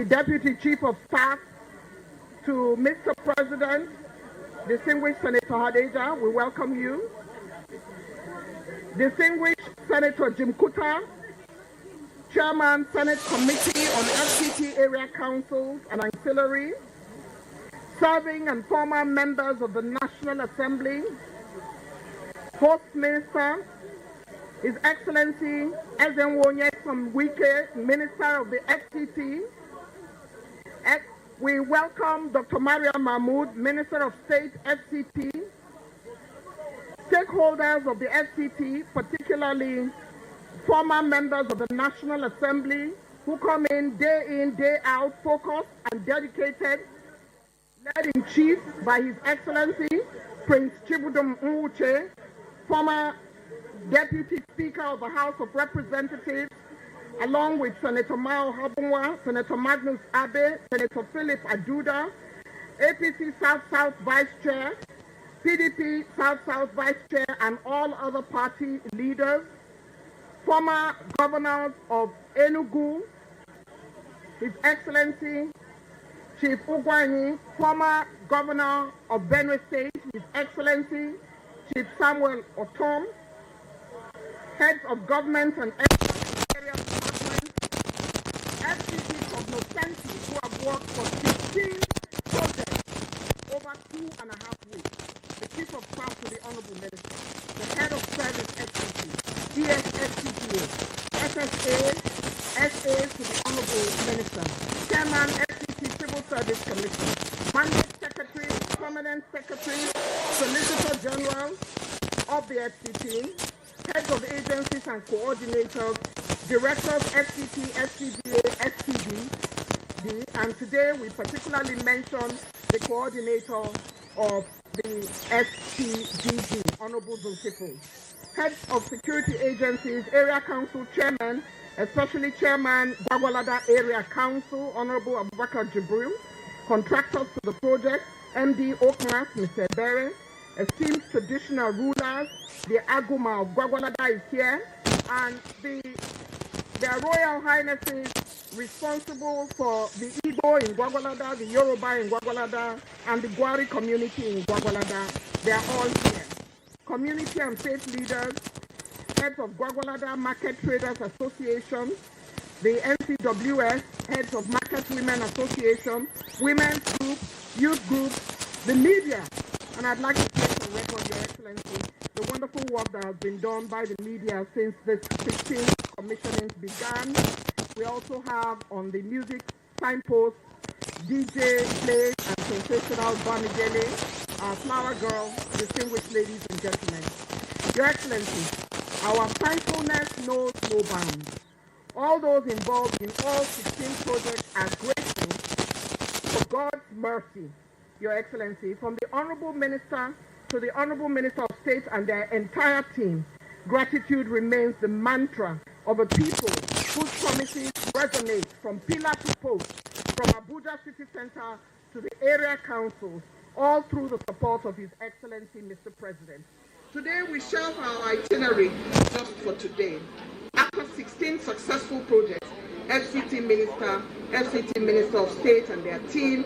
the Deputy Chief of Staff to Mr. President, distinguished Senator Hadeja, we welcome you. Distinguished Senator Jim Kuta, Chairman, Senate Committee on FCT Area Councils and Ancillary, serving and former members of the National Assembly, Host Minister, His Excellency Ezenwonye Wike, Minister of the FCT. We welcome Dr. Maria Mahmood, Minister of State, FCT, stakeholders of the FCT, particularly former members of the National Assembly who come in, day out, focused and dedicated, led in chief by His Excellency Prince Chibudum Nwuche, former Deputy Speaker of the House of Representatives, along with Senator Mao Habunwa, Senator Magnus Abe, Senator Philip Aduda, APC South-South Vice Chair, PDP South-South Vice Chair, and all other party leaders, former governors of Enugu, His Excellency Chief Ugwanyi, former governor of Benue State, His Excellency Chief Samuel Otom, heads of government and area departments, FCT cognoscenti who have worked for 15 projects over 2.5 weeks, the Chief of Staff to the Honorable Minister, the Head of Service FCT, DSFCTA, SSA, SA to the Honorable Minister, Chairman FCT Civil Service Commission, Mandate Secretary, Permanent Secretary, Solicitor General of the FCT, heads of agencies and coordinators, directors FCT, FCDA, FCD, and today we particularly mention the coordinator of the FCDD, Honorable Zulkifli. Heads of security agencies, area council chairman, especially Chairman Gwagwalada Area Council, Honorable Abubakar Jibril, contractors to the project, MD Okmas, Mr. Bere, esteemed traditional rulers, the Aguma of Gwagwalada is here, and their Royal Highnesses responsible for the Igbo in Gwagwalada, the Yoruba in Gwagwalada, and the Gwari community in Gwagwalada. They are all here. Community and faith leaders, heads of Gwagwalada Market Traders Association, the NCWS, heads of Market Women Association, women's group, youth group, the media. And I'd like to place on record, Your Excellency, the wonderful work that has been done by the media since the 16th commissioning began. We also have on the music signpost, DJ Play and sensational Bamidele, our flower girl, distinguished ladies and gentlemen. Your Excellency, our thankfulness knows no bounds. All those involved in all 16 projects are grateful for God's mercy, Your Excellency, from the Honorable Minister to the Honorable Minister of State and their entire team. Gratitude remains the mantra of a people whose promises resonate from pillar to post, from Abuja City Center to the area councils, all through the support of His Excellency, Mr. President. Today we shelve our itinerary just for today. After 16 successful projects, FCT Minister of State and their team,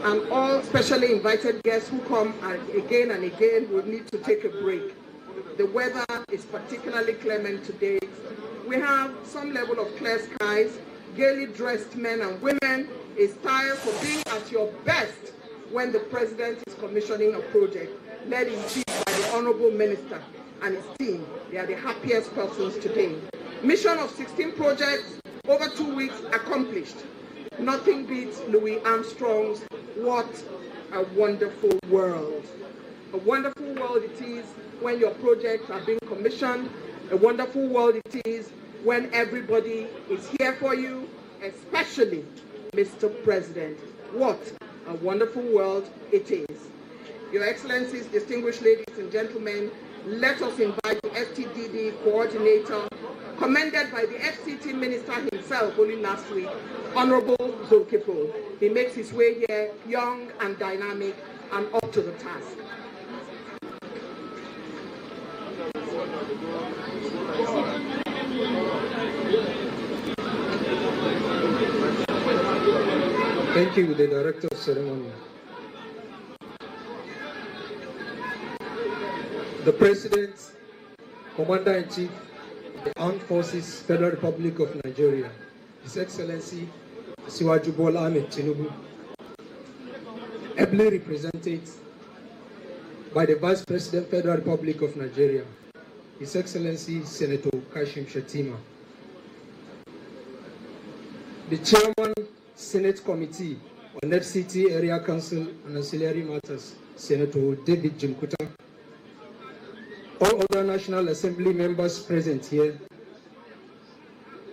and all specially invited guests who come again and again will need to take a break. The weather is particularly clement today. We have some level of clear skies, gaily dressed men and women. It's time for being at your best when the President is commissioning a project, led in chief by the Honorable Minister and his team. They are the happiest persons today. Mission of 16 projects, over 2 weeks accomplished. Nothing beats Louis Armstrong's "What a Wonderful World." A wonderful world it is when your projects are being commissioned. A wonderful world it is when everybody is here for you, especially Mr. President. What a wonderful world it is. Your Excellencies, distinguished ladies and gentlemen, let us invite the FTDD coordinator, commended by the FCT Minister himself only last week, Honorable Zulkifli. He makes his way here young and dynamic and up to the task. Thank you, the Director of Ceremonial. The President, Commander-in-Chief of the Armed Forces, Federal Republic of Nigeria, His Excellency Asiwaju Bola Ahmed Tinubu, ably represented by the Vice President, Federal Republic of Nigeria, His Excellency Senator Kashim Shettima, the Chairman, Senate Committee on FCT Area Council and Ancillary Matters, Senator David Jimkuta, all other National Assembly members present here,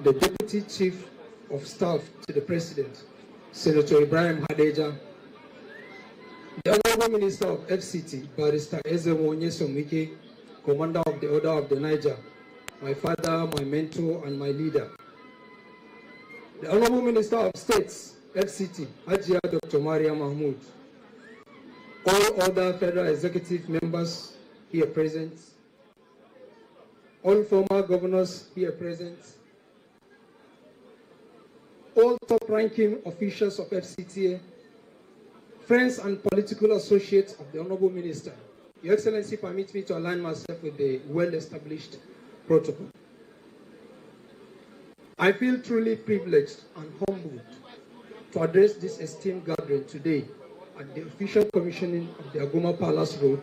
the Deputy Chief of Staff to the President, Senator Ibrahim Hadeja, the Honorable Minister of FCT, Barrister Ezemonye Somwike, Commander of the Order of the Niger, my father, my mentor, and my leader, the Honorable Minister of States, FCT, Hajia Dr. Maria Mahmoud, all other Federal Executive members here present, all former governors here present, all top-ranking officials of FCTA, friends and political associates of the Honorable Minister. Your Excellency, permit me to align myself with the well-established protocol. I feel truly privileged and humbled to address this esteemed gathering today at the official commissioning of the Aguma Palace Road,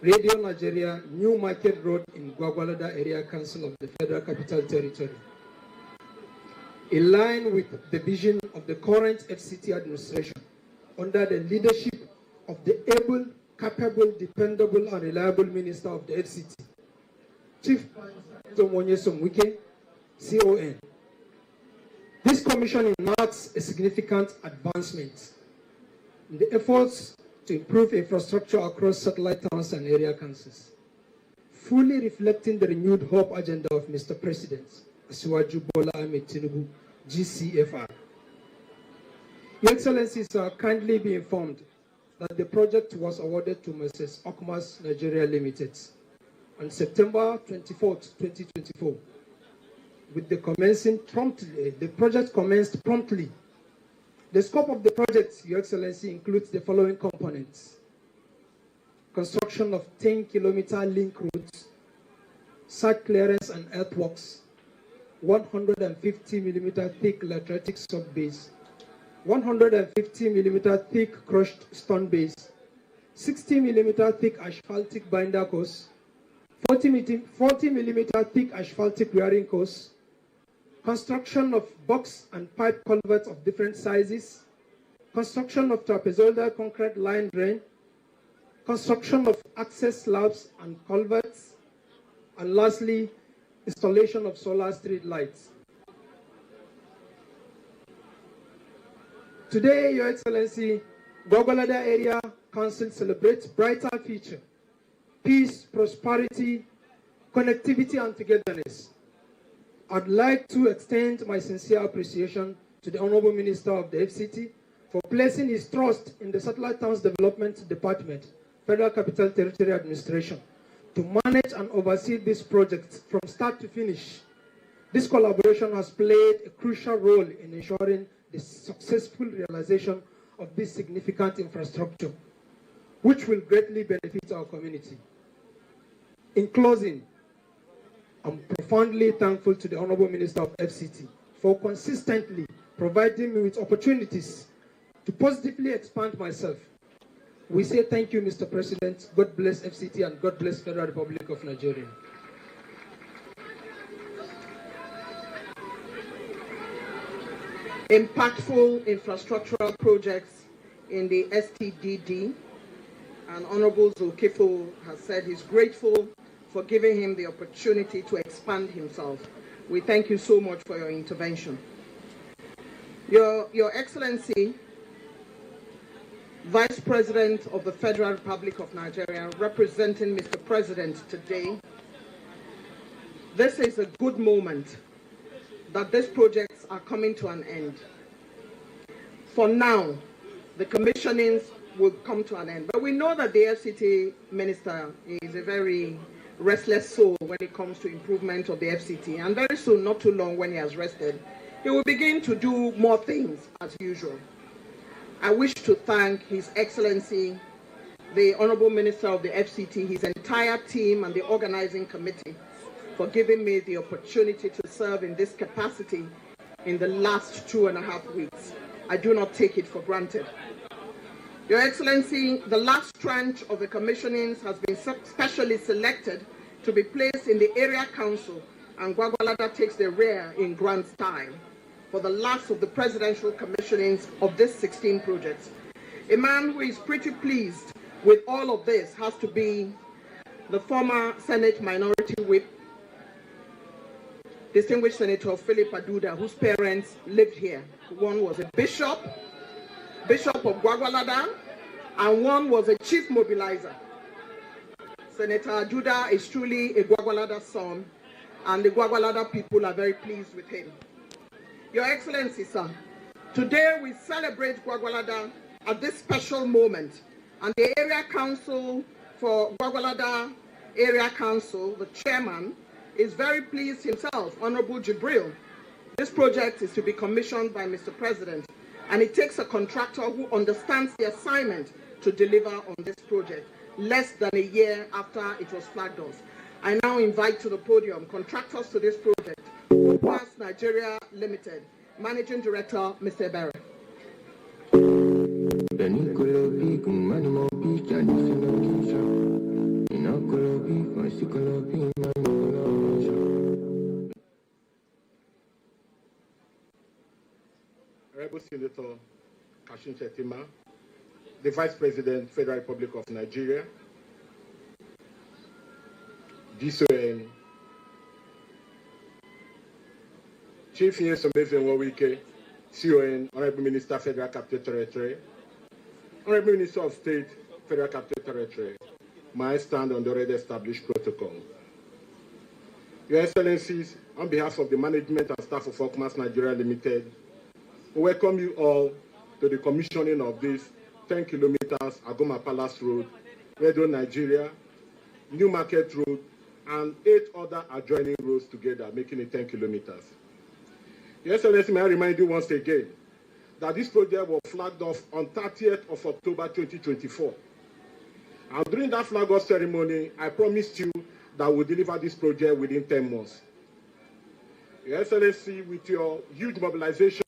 Radio Nigeria, New Market Road in Gwagwalada Area Council of the Federal Capital Territory. In line with the vision of the current FCT administration, under the leadership of the able, capable, dependable, and reliable Minister of the FCT, Chief Ezemonye Somwike, CON. This commissioning marks a significant advancement in the efforts to improve infrastructure across satellite towns and area councils, fully reflecting the renewed hope agenda of Mr. President Asiwaju Bola Ahmed Tinubu, GCFR. Your Excellencies, kindly be informed that the project was awarded to Mrs. Aguma's Nigeria Limited on September 24, 2024. With the project commenced promptly. The scope of the project, Your Excellency, includes the following components: construction of 10-kilometer link roads, site clearance and earthworks, 150mm thick lateritic sub-base, 150mm thick crushed stone base, 60mm thick asphaltic binder course, 40mm thick asphaltic wearing course, construction of box and pipe culverts of different sizes, construction of trapezoidal concrete line drain, construction of access slabs and culverts, and lastly, installation of solar street lights. Today, Your Excellency, Gwagwalada Area Council celebrates brighter future, peace, prosperity, connectivity, and togetherness. I'd like to extend my sincere appreciation to the Honorable Minister of the FCT for placing his trust in the Satellite Towns Development Department, Federal Capital Territory Administration, to manage and oversee this project from start to finish. This collaboration has played a crucial role in ensuring the successful realization of this significant infrastructure, which will greatly benefit our community. In closing, I'm profoundly thankful to the Honorable Minister of FCT for consistently providing me with opportunities to positively expand myself. We say thank you, Mr. President. God bless FCT and God bless Federal Republic of Nigeria. Impactful infrastructural projects in the STDD, and Honorable Zulkifil has said he's grateful for giving him the opportunity to expand himself. We thank you so much for your intervention. Your Excellency, Vice President of the Federal Republic of Nigeria, representing Mr. President today, this is a good moment that these projects are coming to an end. For now, the commissionings will come to an end. But we know that the FCT Minister is a very restless soul when it comes to improvement of the FCT. And very soon, not too long when he has rested, he will begin to do more things as usual. I wish to thank His Excellency, the Honorable Minister of the FCT, his entire team and the organizing committee for giving me the opportunity to serve in this capacity in the last 2.5 weeks. I do not take it for granted. Your Excellency, the last tranche of the commissionings has been specially selected to be placed in the area council, and Gwagwalada takes the rear in grand style for the last of the presidential commissionings of this 16 projects. A man who is pretty pleased with all of this has to be the former Senate Minority Whip, distinguished Senator Philip Aduda, whose parents lived here. One was a bishop of Gwagwalada, and one was a chief mobilizer. Senator Aduda is truly a Gwagwalada son, and the Gwagwalada people are very pleased with him. Your Excellency, sir, today we celebrate Gwagwalada at this special moment, and the Area Council for Gwagwalada Area Council, the chairman, is very pleased himself, Honorable Jibril. This project is to be commissioned by Mr. President, and it takes a contractor who understands the assignment to deliver on this project, less than a year after it was flagged off. I now invite to the podium contractors to this project, Aguma Nigeria Limited, Managing Director, Mr. Ebere. Honorable Senator Kashim Shettima, the Vice President, Federal Republic of Nigeria, DSON, Chief Nyesom Wawike, CON, Honorable Minister, Federal Capital Territory, Honorable Minister of State, Federal Capital Territory, my stand on the already established protocol. Your Excellencies, on behalf of the management and staff of Aguma Nigeria Limited, we welcome you all to the commissioning of this 10 kilometers Aguma Palace Road, Radio Nigeria, New Market Road, and 8 other adjoining roads together, making it 10 kilometers. Your Excellency, may I remind you once again that this project was flagged off on 30th of October 2024. And during that flag off ceremony, I promised you that we'll deliver this project within 10 months. Your Excellency, with your huge mobilization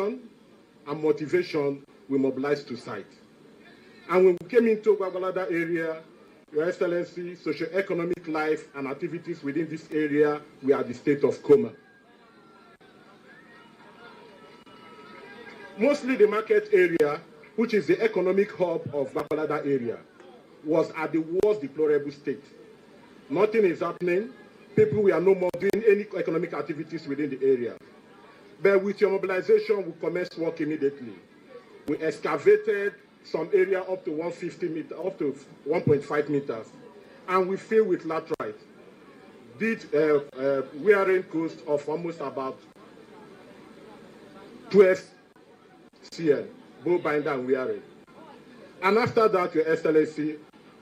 and motivation, we mobilized to site. And when we came into Gwagwalada area, Your Excellency, socio-economic life and activities within this area were at the state of coma. Mostly the market area, which is the economic hub of Gwagwalada area, was at the worst deplorable state. Nothing is happening. People were no more doing any economic activities within the area. But with your mobilization, we commenced work immediately. We excavated some area up to 150 meters, up to 1.5 meters, and we filled with laterite. Did wearing cost of almost about 12 cm, both binder and wearing. And after that, Your Excellency,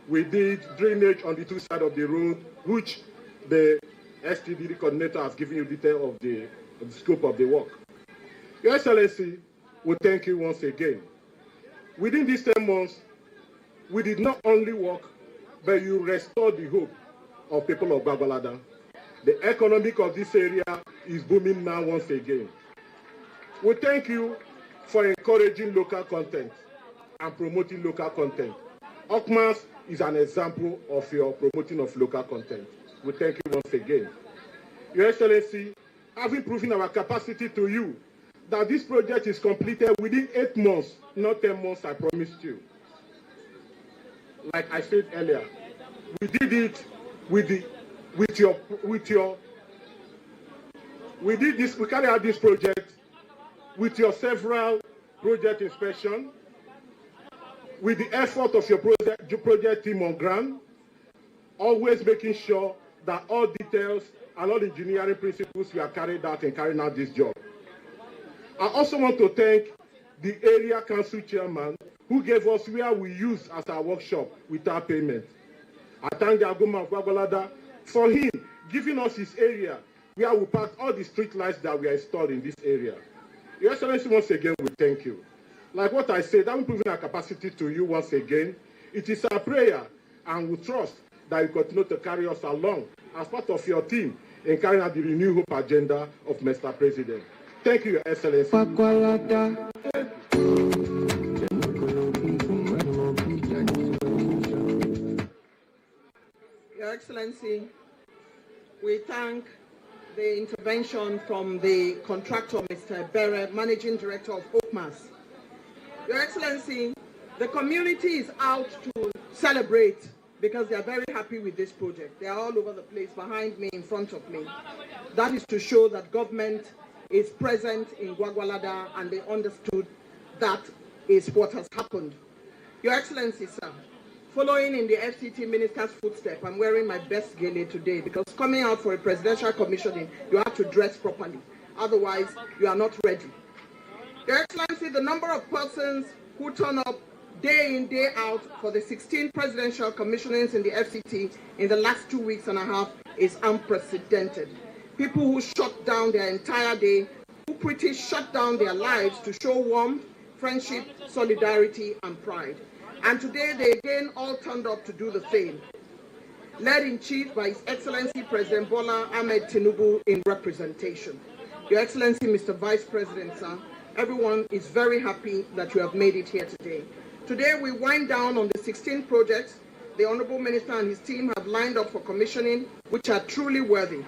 we did drainage on the 2 sides of the road, which the STD coordinator has given you detail of the scope of the work. Your Excellency, we thank you once again. Within these 10 months, we did not only work, but you restored the hope of people of Gwagwalada. The economic of this area is booming now once again. We thank you for encouraging local content and promoting local content. Aguma is an example of your promoting of local content. We thank you once again. Your Excellency, having proven our capacity to you, that this project is completed within 8 months, not 10 months, I promised you. Like I said earlier, we did it we carry out this project with your several project inspection, with the effort of your project team on ground, always making sure that all details and all engineering principles were carried out in carrying out this job. I also want to thank the area council chairman who gave us where we use as our workshop without payment. I thank the Aguma of Gwagwalada for him giving us his area where we park all the street lights that we are installed in this area. Your Excellency, once again, we thank you. Like what I said, I'm proving our capacity to you once again. It is our prayer, and we trust that you continue to carry us along as part of your team in carrying out the Renew Hope agenda of Mr. President. Thank you, Your Excellency. Gwagwalada. Your Excellency, we thank the intervention from the contractor, Mr. Bere, Managing Director of OPMAS. Your Excellency, the community is out to celebrate because they are very happy with this project. They are all over the place, behind me, in front of me. That is to show that government is present in Gwagwalada and they understood that is what has happened. Your Excellency, sir, following in the FCT Minister's footsteps, I'm wearing my best gele today because coming out for a presidential commissioning, you have to dress properly. Otherwise, you are not ready. Your Excellency, the number of persons who turn up day in, day out for the 16 presidential commissionings in the FCT in the last 2 weeks and a half is unprecedented. People who shut down their entire day, who pretty shut down their lives to show warmth, friendship, solidarity, and pride. And today they again all turned up to do the same. Led in chief by His Excellency President Bola Ahmed Tinubu in representation. Your Excellency, Mr. Vice President, sir, everyone is very happy that you have made it here today. Today we wind down on the 16 projects the Honorable Minister and his team have lined up for commissioning, which are truly worthy.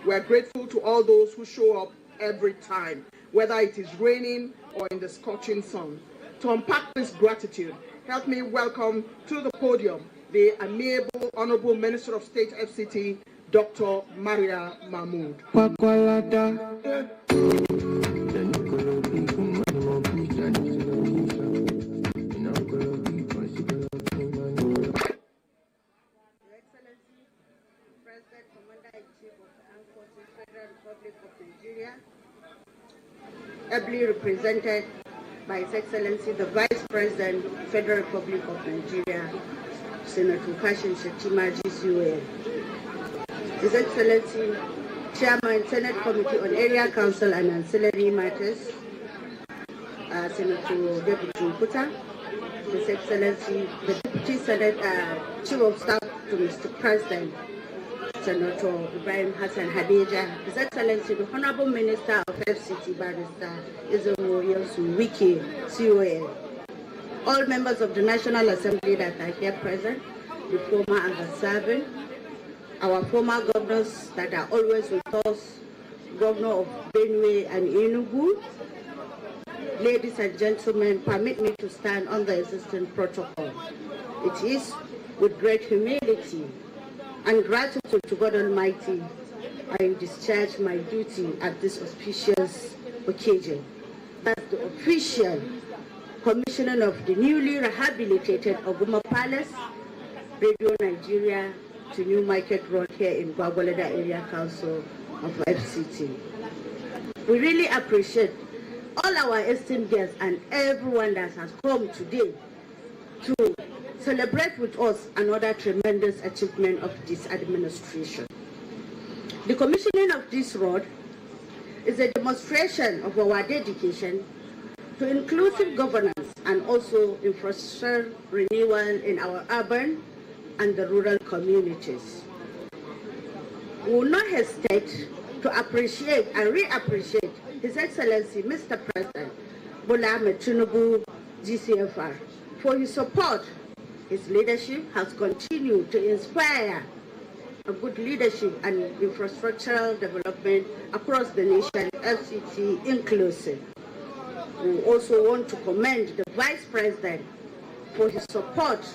We are grateful to all those who show up every time, whether it is raining or in the scorching sun. To unpack this gratitude, help me welcome to the podium the amiable Honorable Minister of State FCT, Dr. Maria Mahmood. Gwagwalada. Ably represented by His Excellency the Vice President, Federal Republic of Nigeria, Senator Kashim Shettima GCON. His Excellency, Chairman, Senate Committee on Area Council and Ancillary Matters, Senator Deputy Mputa. His Excellency, the Deputy Senate Chief of Staff to Mr. President, Senator Ibrahim Hassan Hadija, His Excellency, the Honorable Minister of FCT, Barrister Izomo Yosu Wiki, CON, all members of the National Assembly that are here present, the former and the serving, our former governors that are always with us, Governor of Benue and Enugu. Ladies and gentlemen, permit me to stand on the existing protocol. It is with great humility and gratitude to God Almighty I discharge my duty at this auspicious occasion. That's the official commissioning of the newly rehabilitated Aguma Palace, Radio Nigeria to New Market Road here in Gwagwalada Area Council of FCT. We really appreciate all our esteemed guests and everyone that has come today to celebrate with us another tremendous achievement of this administration. The commissioning of this road is a demonstration of our dedication to inclusive governance and also infrastructure renewal in our urban and the rural communities. We will not hesitate to appreciate and reappreciate His Excellency Mr. President Bola Ahmed Tinubu GCFR for his support. His leadership has continued to inspire a good leadership and infrastructural development across the nation, FCT inclusive. We also want to commend the Vice President for his support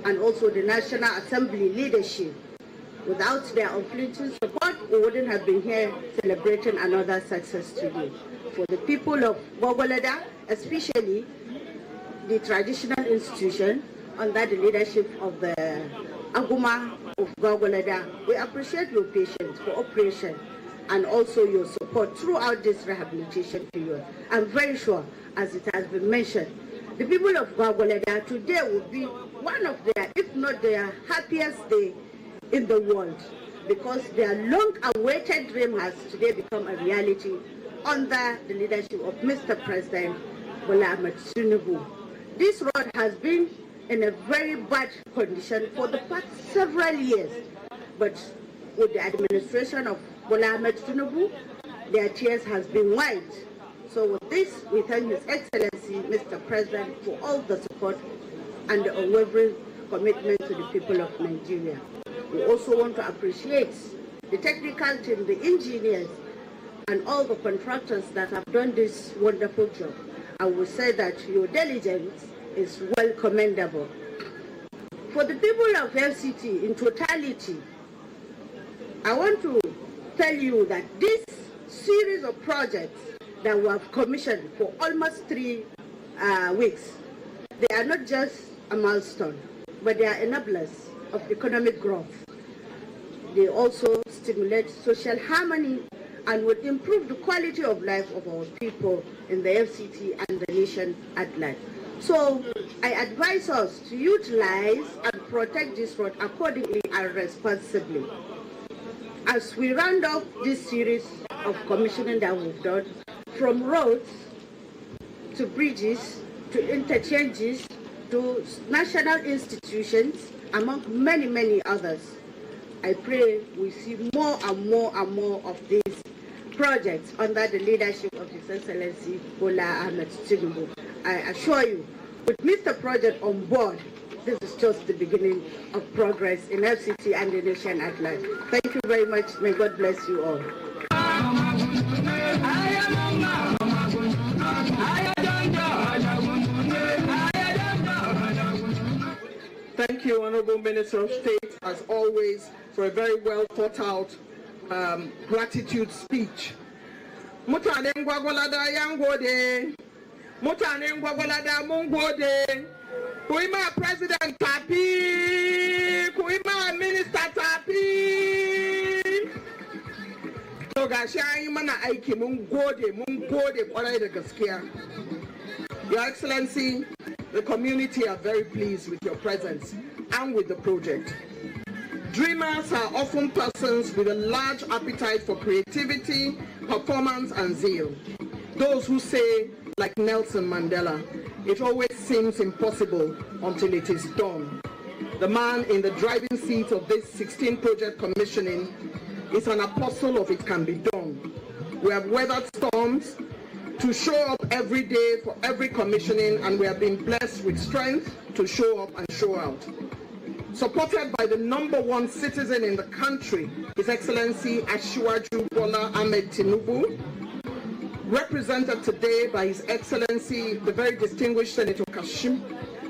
and also the National Assembly leadership. Without their unflinching support, we wouldn't have been here celebrating another success today. For the people of Gwagwalada, especially the traditional institution under the leadership of the Aguma of Gwagwalada, we appreciate your patience, cooperation, and also your support throughout this rehabilitation period. I'm very sure, as it has been mentioned, the people of Gwagwalada today will be one of their, if not their happiest day in the world, because their long-awaited dream has today become a reality under the leadership of Mr. President Bola Ahmed Tinubu. This road has been in a very bad condition for the past several years, but with the administration of Bola Ahmed Tinubu, their tears has been wiped. So with this, we thank His Excellency, Mr. President, for all the support and the unwavering commitment to the people of Nigeria. We also want to appreciate the technical team, the engineers, and all the contractors that have done this wonderful job. I will say that your diligence is well commendable. For the people of FCT in totality, I want to tell you that this series of projects that we have commissioned for almost 3 weeks, they are not just a milestone, but they are enablers of economic growth. They also stimulate social harmony and will improve the quality of life of our people in the FCT and the nation at large. So I advise us to utilize and protect this road accordingly and responsibly. As we round off this series of commissioning that we've done, from roads to bridges to interchanges to national institutions, among many, many others, I pray we see more and more and more of these projects under the leadership of His Excellency Bola Ahmed Tinubu. I assure you, with Mr. Project on board, this is just the beginning of progress in FCT and the nation at large. Thank you very much. May God bless you all. Thank you, Honorable Minister of State, as always, for a very well thought out gratitude speech. Mutane Gwagwalada yangode, Mutane Gwagwalada mungode, Kuima President Tapi, Kuima Minister Tapi. To gashi mana aiki mun gode kwarai da gaskiya. Your Excellency, the community are very pleased with your presence and with the project. Dreamers are often persons with a large appetite for creativity, performance, and zeal. Those who say, like Nelson Mandela, it always seems impossible until it is done. The man in the driving seat of this 16 project commissioning is an apostle of it can be done. We have weathered storms to show up every day for every commissioning, and we have been blessed with strength to show up and show out. Supported by the #1 citizen in the country, His Excellency Asiwaju Bola Ahmed Tinubu, represented today by His Excellency the very distinguished Senator Kashim,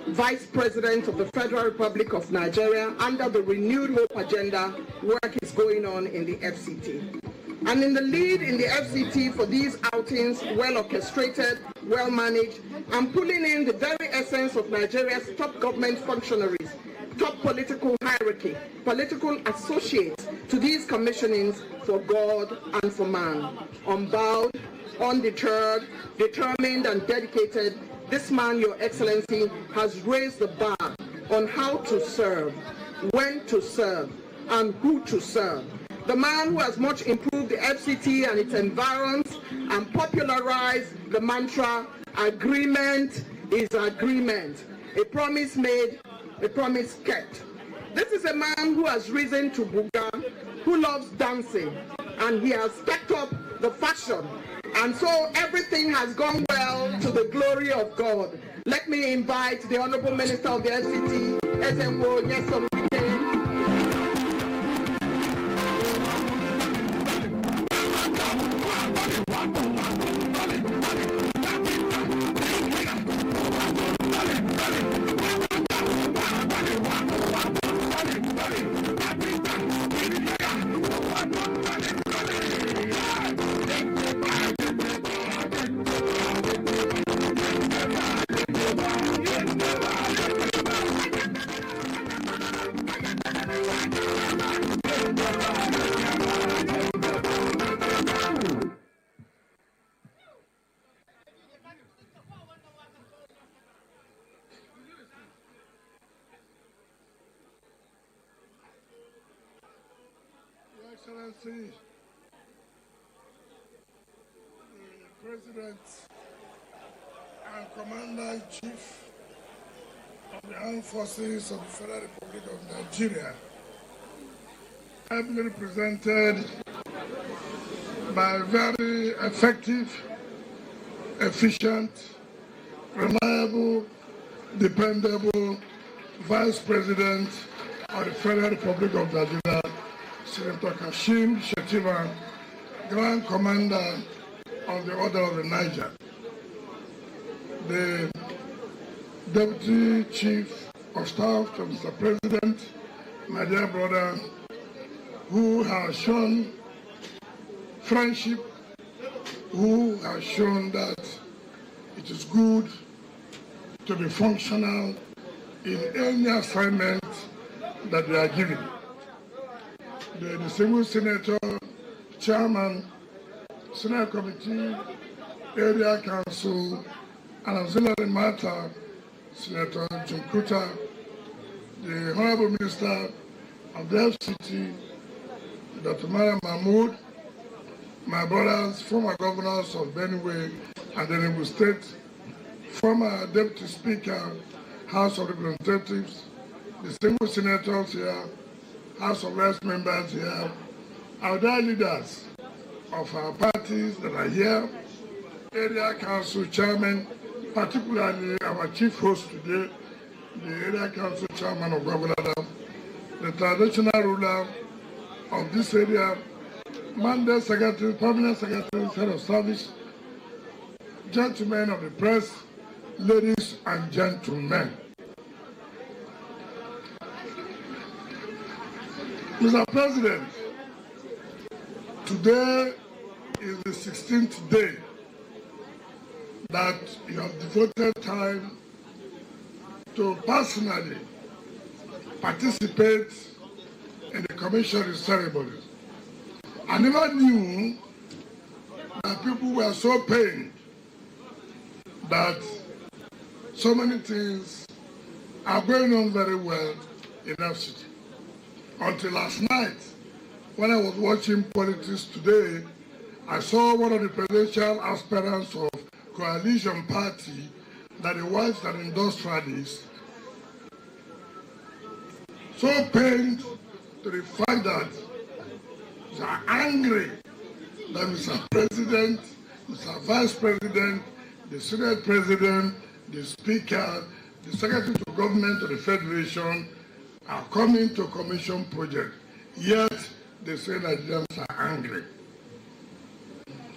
Vice President of the Federal Republic of Nigeria, under the Renewed Hope Agenda, work is going on in the FCT. And in the lead in the FCT for these outings, well orchestrated, well managed, and pulling in the very essence of Nigeria's top government functionaries, top political hierarchy, political associates to these commissionings for God and for man. Unbowed, undeterred, determined, and dedicated, this man, Your Excellency, has raised the bar on how to serve, when to serve, and who to serve. The man who has much improved the FCT and its environs and popularized the mantra, agreement is agreement. A promise made, a promise kept. This is a man who has risen to Buga, who loves dancing, and he has stepped up the fashion. And so everything has gone well to the glory of God. Let me invite the Honorable Minister of the FCT, SMO Nyesom. Excellency, the President and Commander-in-Chief of the Armed Forces of the Federal Republic of Nigeria, ably represented by a very effective, efficient, reliable, dependable Vice President of the Federal Republic of Nigeria, Senator Kashim Shettima, Grand Commander of the Order of the Niger, the Deputy Chief of Staff to Mr. President, my dear brother, who has shown friendship, who has shown that it is good to be functional in any assignment that they are given. The distinguished Senator, Chairman, Senate Committee, Area Council, and Auxiliary Matter, Senator Junkuta, the Honorable Minister of the FCT, Dr. Mariam Mahmoud, my brothers, former governors of Benue and Enugu State, former Deputy Speaker, House of Representatives, distinguished senators here, House of Reps members here, our dear leaders of our parties that are here, Area Council Chairman, particularly our chief host today, the Area Council Chairman of Gwagwalada, the traditional ruler of this area, Mandate Secretary, Permanent Secretary, Head of Service, gentlemen of the press, ladies and gentlemen. Mr. President, today is the 16th day that you have devoted time to personally participate in the commissioning ceremony. I never knew that people were so pained that so many things are going on very well in our city. Until last night, when I was watching Politics Today, I saw one of the presidential aspirants of coalition party, that the wives and industrialists, so pained to the fact that they are angry that Mr. President, Mr. Vice President, the Senate President, the Speaker, the Secretary to Government of the Federation are coming to commission project, yet they say Nigerians are angry.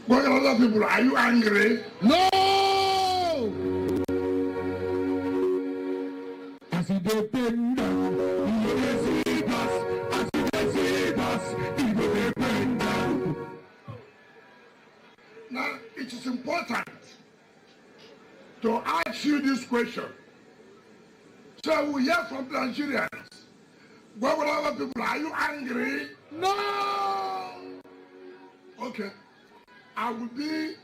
What other people, are you angry? No! As he depend down, he will see us. As he see us, he will depend down. Now, it is important to ask you this question. So we hear from Nigerians. What will other people, are you angry? No! Okay. I will be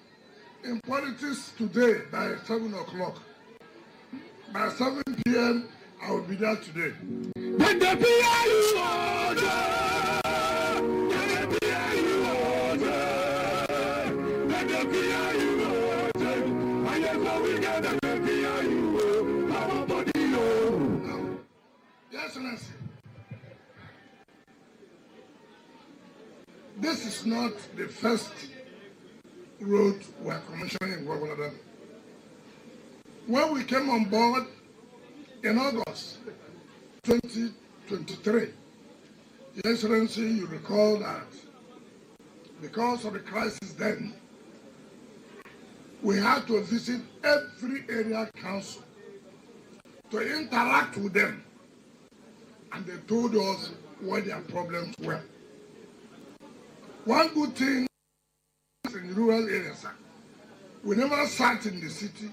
in Politics Today by 7 o'clock. By 7 p.m., I will be there today. When the PIU order! When the PIU order! When the PIU order! I am going to the PIU. Our body, no. Your Excellency, this is not the first road we are commissioning in Gwagwalada. When we came on board in August 2023, Your Excellency, you recall that because of the crisis then, we had to visit every area council to interact with them, and they told us what their problems were. One good thing in rural areas, we never sat in the city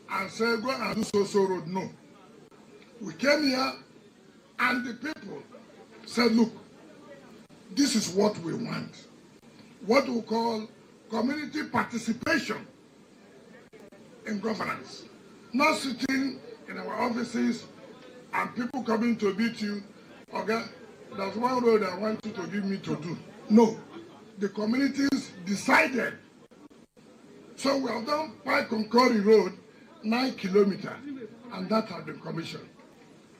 and said, go and do so road. No. We came here and the people said, look, this is what we want. What we call community participation in governance. Not sitting in our offices and people coming to beat you. Okay, that's one road I want you to give me to do. No. The communities decided. So we have done Pai Concori Road, 9 kilometers, and that has been commissioned.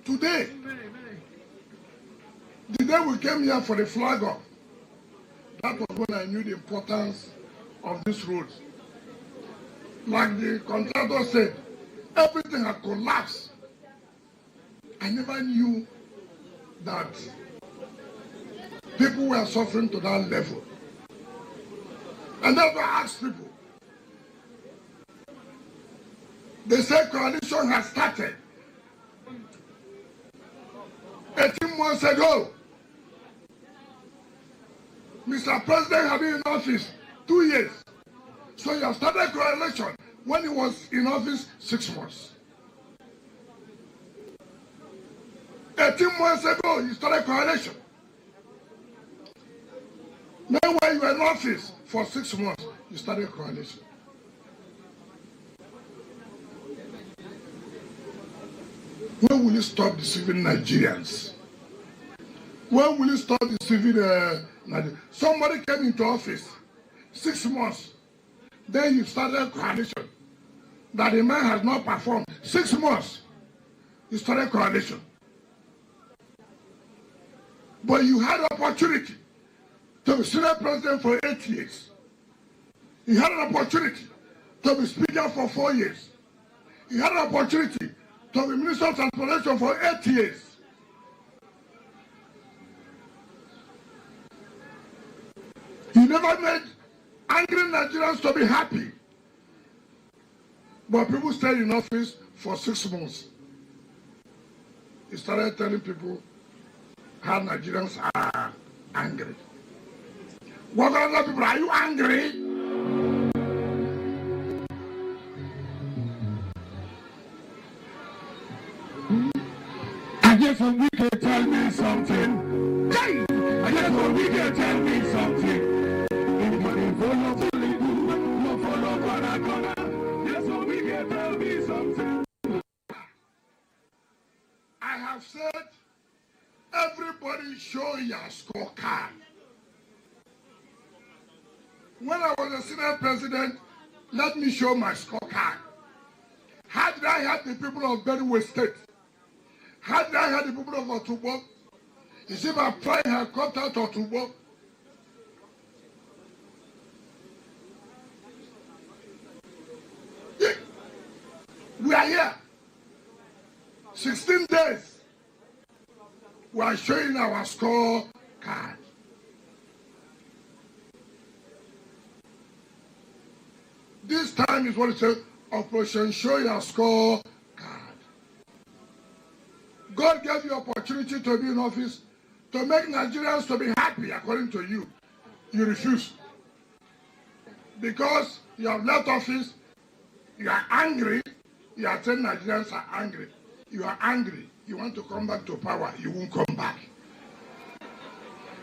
Today, the day we came here for the flag off, that was when I knew the importance of this road. Like the contractor said, everything had collapsed. I never knew that people were suffering to that level. And that's why I asked people. They say coalition has started 18 months ago. Mr. President had been in office 2 years. So you have started coalition when he was in office 6 months. 18 months ago, you started coalition. Then when you were in office for 6 months, you started coalition. When will you stop deceiving Nigerians? When will you stop deceiving Nigerians? Somebody came into office 6 months. Then you started coalition. That the man has not performed 6 months. You started coalition. But you had opportunity to be Senate President for 8 years. You had an opportunity to be Speaker for 4 years. You had an opportunity to be Minister of Transportation for 8 years. You never made angry Nigerians to be happy. But people stayed in office for 6 months. You started telling people how Nigerians are angry. What other people, are you angry? I guess when we can tell me something. Hey! I guess when we can tell me something. Anybody follow fully do, no follow gonna. Yes, when we can tell me something. I have said, everybody show your scorecard. When I was a Senate President, let me show my scorecard. How did I help the people of Benue State? How did I help the people of Otubo? Is if I fly helicopter to Otubo? Yeah. We are here. 16 days. We are showing our scorecard. This time is what it says, Operation Show Your Scorecard. God gave you opportunity to be in office to make Nigerians to be happy according to you. You refuse. Because you have left office, you are angry, you are saying Nigerians are angry. You are angry. You want to come back to power. You won't come back.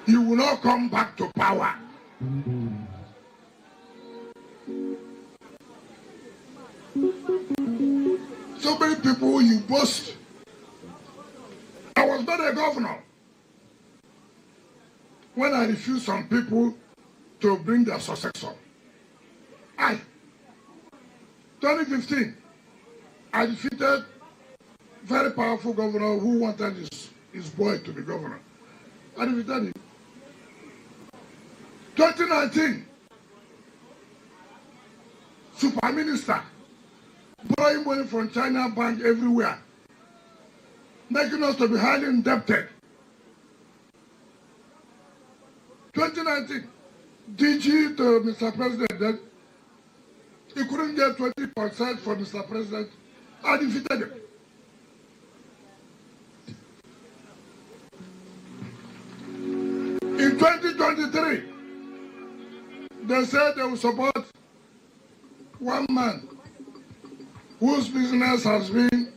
You will not come back to power. So many people you boast. I was not a governor when I refused some people to bring their successor. 2015, I defeated very powerful governor who wanted his boy to be governor. I defeated him. 2019, super minister, borrowing money from China bank everywhere, making us to be highly indebted. 2019, DG to Mr. President, then he couldn't get 20% from Mr. President. I defeated him. In 2023, they said they will support one man whose business has been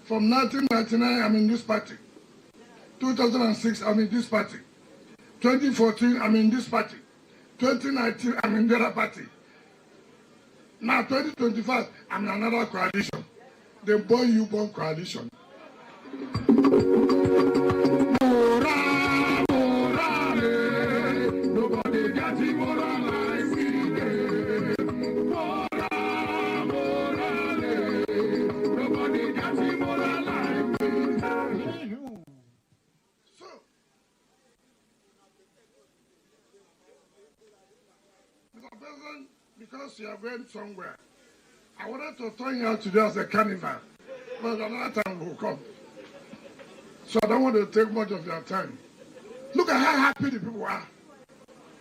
from 1999, I'm in this party. 2006, I'm in this party. 2014, I'm in this party. 2019, I'm in the other party. Now 2025, I'm in another coalition. The boy you born coalition. Nobody got it moral like we did. Morale. because you are going somewhere. I wanted to turn you out today as a carnival, but another time will come. So I don't want to take much of your time. Look at how happy the people are.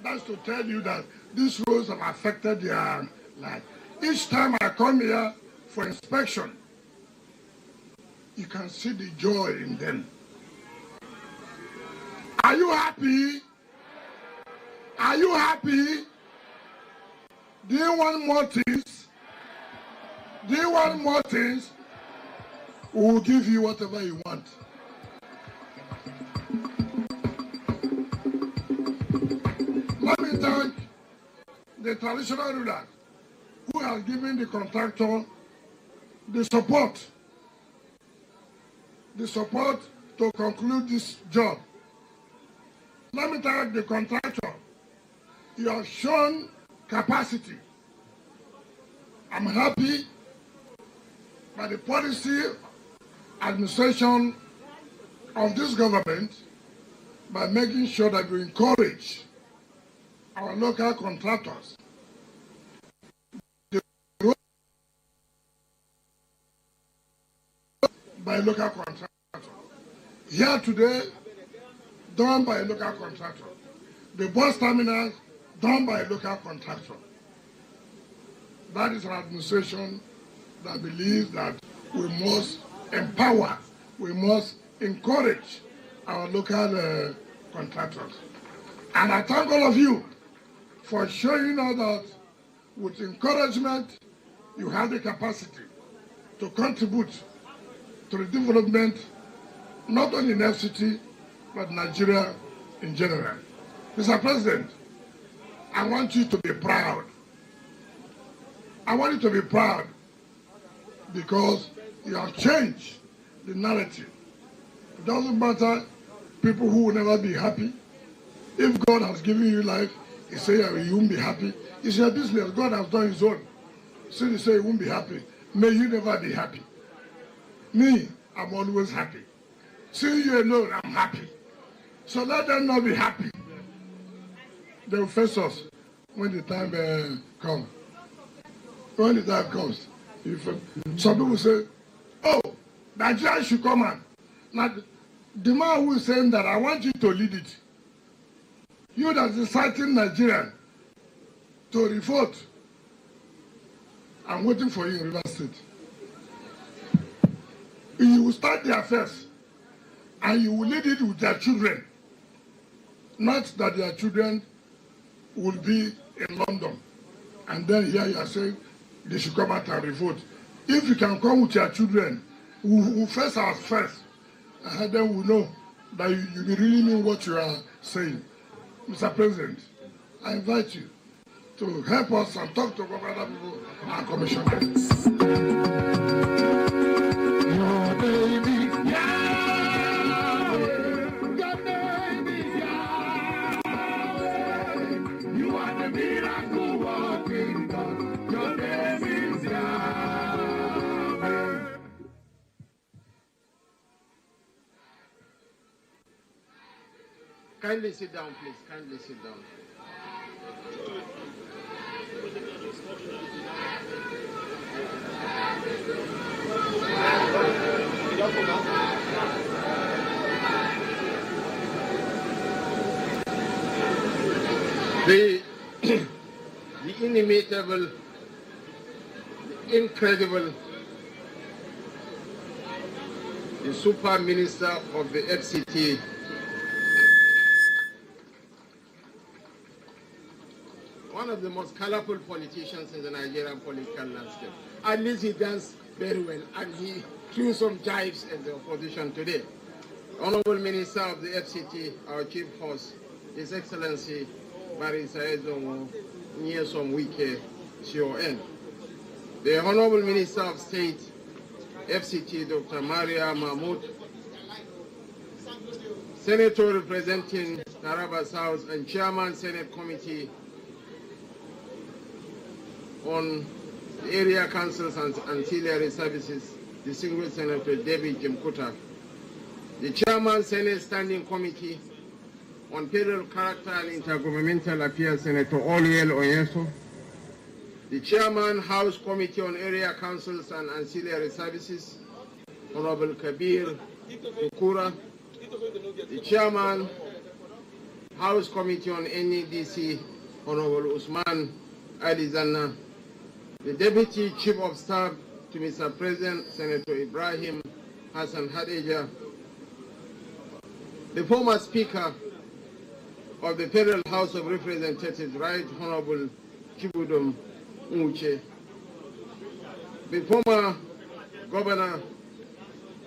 That's to tell you that these roads have affected their life. Each time I come here for inspection, you can see the joy in them. Are you happy? Are you happy? Do you want more things? Do you want more things? We will give you whatever you want. Let me thank the traditional ruler who has given the contractor the support to conclude this job. Let me thank the contractor. You have shown capacity. I'm happy by the policy administration of this government by making sure that we encourage our local contractors by local contractor. Here today, done by a local contractor. The bus terminals, done by a local contractor. That is an administration that believes that we must empower, we must encourage our local contractors. And I thank all of you for showing us that with encouragement, you have the capacity to contribute to the development, not only in FCT, but Nigeria in general. Mr. President, I want you to be proud. I want you to be proud because you have changed the narrative. It doesn't matter people who will never be happy. If God has given you life, he say you won't be happy. It's your business. God has done his own. So he say you won't be happy. May you never be happy. Me, I'm always happy. See you alone, I'm happy. So let them not be happy. They will face us when the time comes. When the time comes. Some people say, oh, Nigeria should come on. Now, the man who is saying that, I want you to lead it. You that is inciting Nigerian to revolt. I'm waiting for you in River State. You will start their affairs and you will lead it with their children. Not that their children will be in London. And then here you are saying they should come out and revolt. If you can come with your children, we face our first. And then we know that you really mean what you are saying. Mr. President, I invite you to help us and talk to other people and commissioners. Your name is Yahweh. Your name is Yahweh. You are the miracle working God. Your name is Yahweh. Kindly sit down, please. Kindly sit down. The inimitable, the incredible, the super minister of the FCT, one of the most colorful politicians in the Nigerian political landscape. At least he danced very well and he threw some jibes at the opposition today. Honorable Minister of the FCT, our chief host, His Excellency Barrister Ezomo Nyesom Wike, CON. The Honorable Minister of State, FCT, Dr. Maria Mahmoud, Senator representing Taraba South and Chairman Senate Committee on the Area Councils and Ancillary Services, Distinguished Senator David Jimkuta, the Chairman Senate Standing Committee on Federal Character and Intergovernmental Affairs, Senator Oliel Onyeso, the Chairman, House Committee on Area Councils and Ancillary Services, Honorable Kabir Kukura, the Chairman, House Committee on NEDC, Honorable Usman Ali Zanna, the Deputy Chief of Staff to Mr. President, Senator Ibrahim Hassan Hadija, the former Speaker of the Federal House of Representatives, Right Honorable Chibudum Uche, the former Governor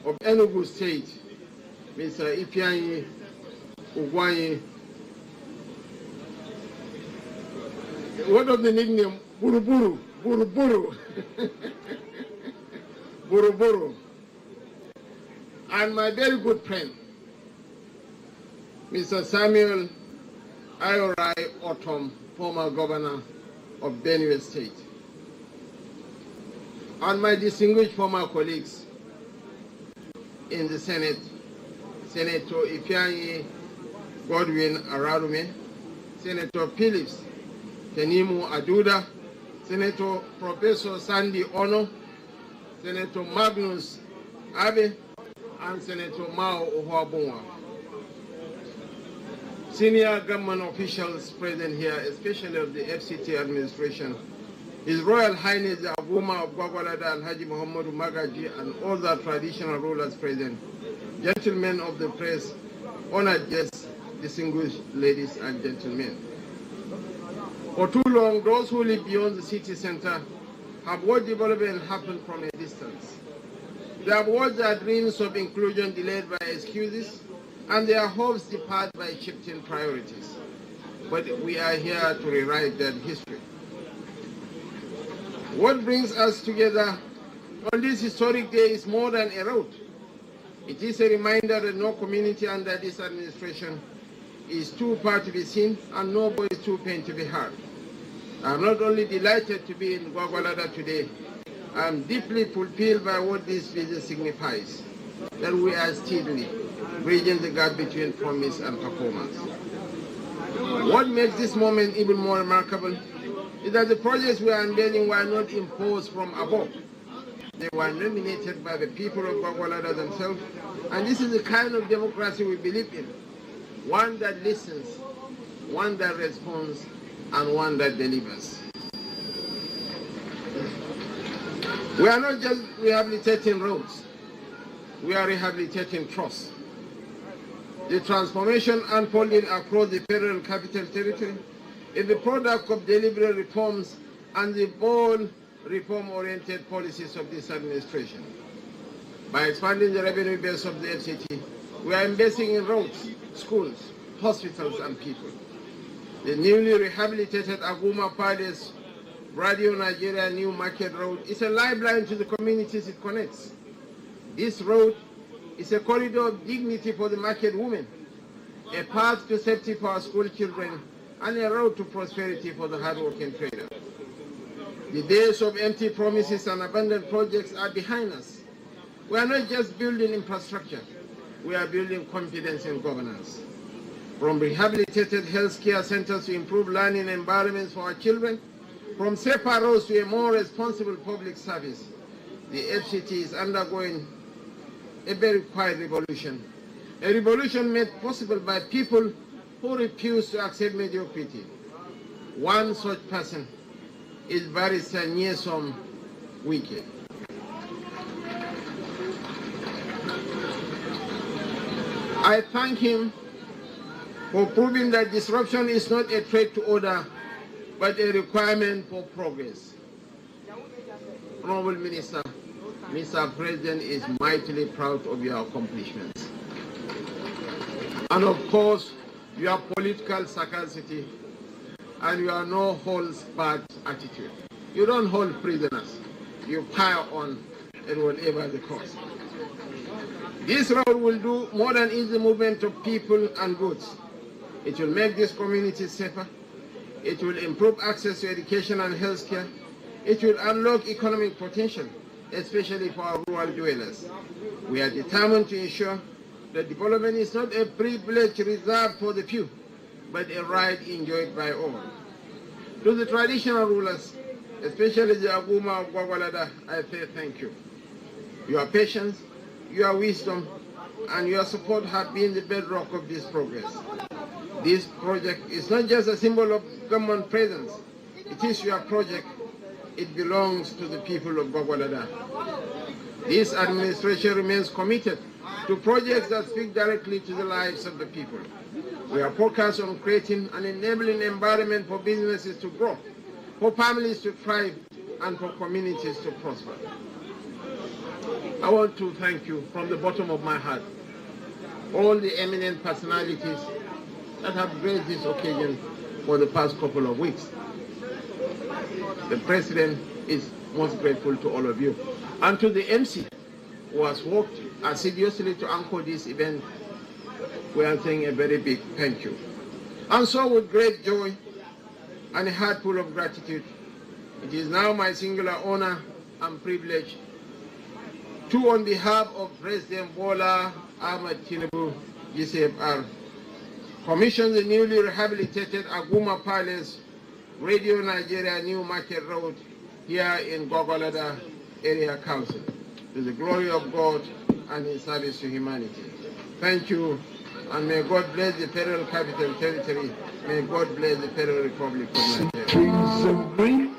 of Enugu State, Mr. Ifeanyi Ugwanyi. What of the nickname? Buruburu, Buruburu, Buruburu. And my very good friend, Mr. Samuel Ayorai Otom, former governor of Benue State. And my distinguished former colleagues in the Senate, Senator Ifeanyi Godwin Ararume, Senator Phillips Kenimu Aduda, Senator Professor Sandy Ono, Senator Magnus Abe, and Senator Mao Ohuabunwa. Senior government officials present here, especially of the FCT administration, His Royal Highness the Aguma of Gwagwalada Alhaji Muhammadu Magaji, and all the traditional rulers present, gentlemen of the press, honored guests, distinguished ladies and gentlemen. For too long, those who live beyond the city center have watched development happen from a distance. They have watched their dreams of inclusion delayed by excuses and their hopes depart by shifting priorities. But we are here to rewrite that history. What brings us together on this historic day is more than a road. It is a reminder that no community under this administration is too far to be seen and no boy is too pain to be heard. I am not only delighted to be in Gwagwalada today, I am deeply fulfilled by what this visit signifies, that we are steadily bridging the gap between promise and performance. What makes this moment even more remarkable is that the projects we are unveiling were not imposed from above. They were nominated by the people of Gwagwalada themselves, and this is the kind of democracy we believe in. One that listens, one that responds, and one that delivers. We are not just rehabilitating roads, we are rehabilitating trust. The transformation unfolding across the Federal Capital Territory is the product of deliberate reforms and the bold reform-oriented policies of this administration. By expanding the revenue base of the FCT, we are investing in roads, schools, hospitals, and people. The newly rehabilitated Aguma Palace Radio Nigeria New Market Road is a lifeline to the communities it connects. This road is a corridor of dignity for the market women, a path to safety for our school children, and a road to prosperity for the hardworking trader. The days of empty promises and abandoned projects are behind us. We are not just building infrastructure, we are building confidence in governance. From rehabilitated healthcare centers to improve learning environments for our children, from safer roads to a more responsible public service, the FCT is undergoing a very quiet revolution. A revolution made possible by people who refuse to accept mediocrity. One such person is Barrister Nyesom Wike. I thank him for proving that disruption is not a threat to order, but a requirement for progress. Honorable Minister, Mr. President is mightily proud of your accomplishments. And of course, your political sagacity and your no-holds-barred attitude. You don't hold prisoners. You fire on at whatever the cost. This road will do more than ease the movement of people and goods. It will make this community safer. It will improve access to education and healthcare. It will unlock economic potential, especially for our rural dwellers. We are determined to ensure that development is not a privilege reserved for the few, but a right enjoyed by all. To the traditional rulers, especially the Aguma of Gwagwalada, I say thank you. Your patience, your wisdom, and your support have been the bedrock of this progress. This project is not just a symbol of government presence. It is your project. It belongs to the people of Gwagwalada. This administration remains committed to projects that speak directly to the lives of the people. We are focused on creating an enabling environment for businesses to grow, for families to thrive, and for communities to prosper. I want to thank you from the bottom of my heart, all the eminent personalities that have graced this occasion for the past couple of weeks. The President is most grateful to all of you. And to the MC, who has worked assiduously to anchor this event, we are saying a very big thank you. And so with great joy and a heart full of gratitude, it is now my singular honor and privilege to, on behalf of President Bola Ahmed Tinubu, GCFR, commission the newly rehabilitated Aguma Palace, Radio Nigeria New Market Road here in Gwagwalada Area Council, to the glory of God and in service to humanity. Thank you, and may God bless the Federal Capital Territory. May God bless the Federal Republic of Nigeria. Trees of green.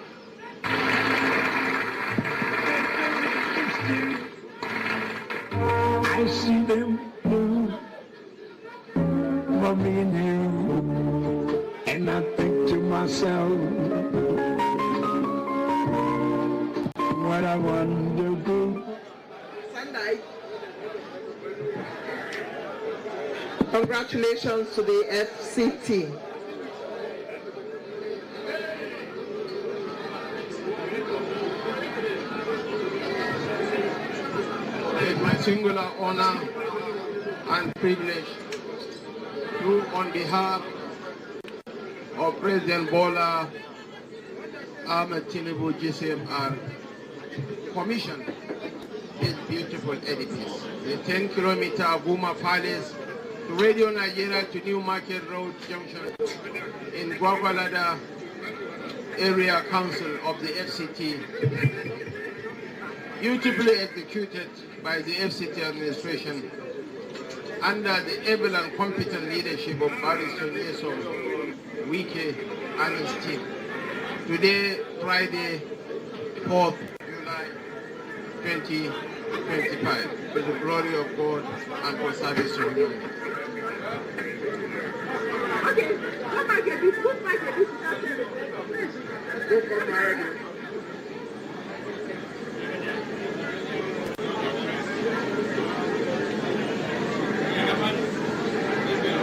I see them blue for me and you, and I think to myself, what I want to do. Sunday. Congratulations to the FCT. It is my singular honor and privilege to, on behalf of President Bola Ahmed Tinubu, GCFR, commission this beautiful edifice, the 10-kilometer Aguma Palace to Radio Nigeria to New Market Road Junction in Gwagwalada Area Council of the FCT, beautifully executed by the FCT administration under the able and competent leadership of Barrister Nyesom Wike and his team. Today, Friday, 4th July 2025, to the glory of God and for service to humanity.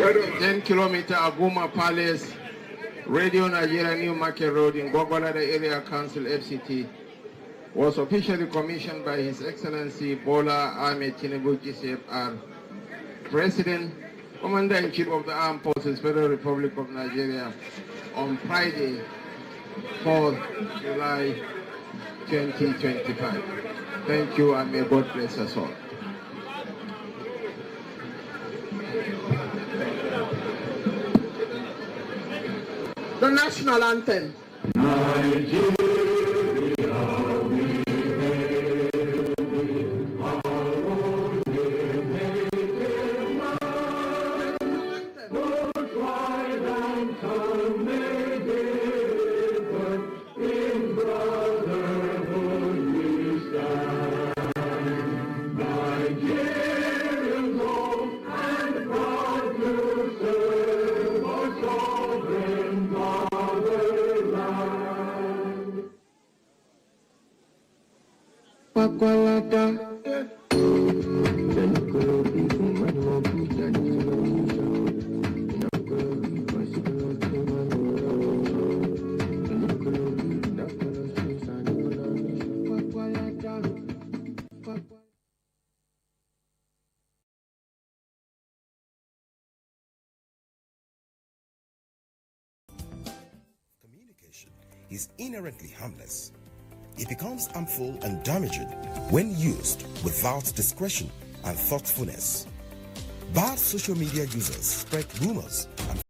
The 10-kilometer Aguma Palace, Radio Nigeria New Market Road in Gwagwalada Area Council, FCT, was officially commissioned by His Excellency Bola Ahmed Tinubu, GCFR, President, Commander-in-Chief of the Armed Forces, Federal Republic of Nigeria, on Friday, 4th July 2025. Thank you, and may God bless us all. The national anthem. Nigeria. Gwagwalada. Communication is inherently harmless. It becomes harmful and damaging when used without discretion and thoughtfulness. Bad social media users spread rumors and